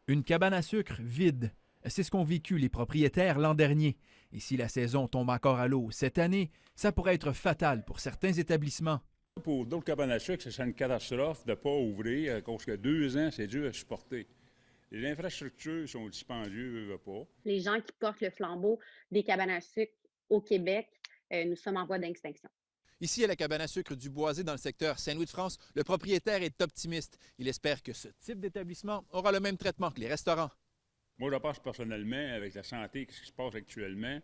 Une cabane à sucre vide. C'est ce qu'ont vécu les propriétaires l'an dernier. Et si la saison tombe encore à l'eau cette année, ça pourrait être fatal pour certains établissements. Pour d'autres cabanes à sucre, c'est une catastrophe de ne pas ouvrir, à cause que 2 ans, c'est dur à supporter. Les infrastructures sont dispendieuses, veut pas. Les gens qui portent le flambeau des cabanes à sucre au Québec, nous sommes en voie d'extinction. Ici, à la cabane à sucre du Boisé, dans le secteur Saint-Louis-de-France, le propriétaire est optimiste. Il espère que ce type d'établissement aura le même traitement que les restaurants. Moi, je pense personnellement, avec la santé, ce qui se passe actuellement,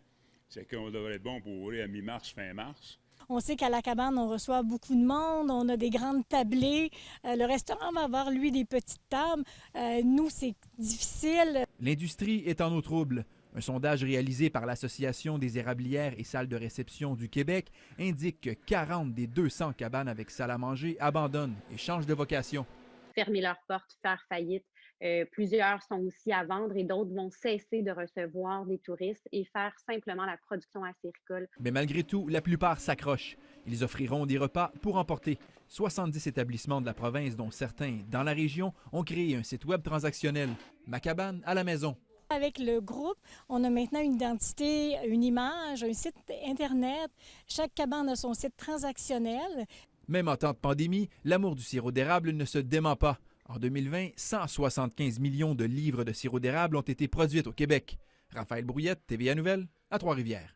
c'est qu'on devrait être bon pour ouvrir à mi-mars, fin mars. On sait qu'à la cabane, on reçoit beaucoup de monde, on a des grandes tablées. Le restaurant va avoir, lui, des petites tables. Nous, c'est difficile. L'industrie est en eau trouble. Un sondage réalisé par l'Association des érablières et salles de réception du Québec indique que 40 des 200 cabanes avec salle à manger abandonnent et changent de vocation. Fermer leurs portes, faire faillite. Plusieurs sont aussi à vendre et d'autres vont cesser de recevoir des touristes et faire simplement la production acéricole. Mais malgré tout, la plupart s'accrochent. Ils offriront des repas pour emporter. 70 établissements de la province, dont certains dans la région, ont créé un site web transactionnel. Ma cabane à la maison. Avec le groupe, on a maintenant une identité, une image, un site Internet. Chaque cabane a son site transactionnel. Même en temps de pandémie, l'amour du sirop d'érable ne se dément pas. En 2020, 175 millions de livres de sirop d'érable ont été produits au Québec. Raphaël Brouillette, TVA Nouvelles, à Trois-Rivières.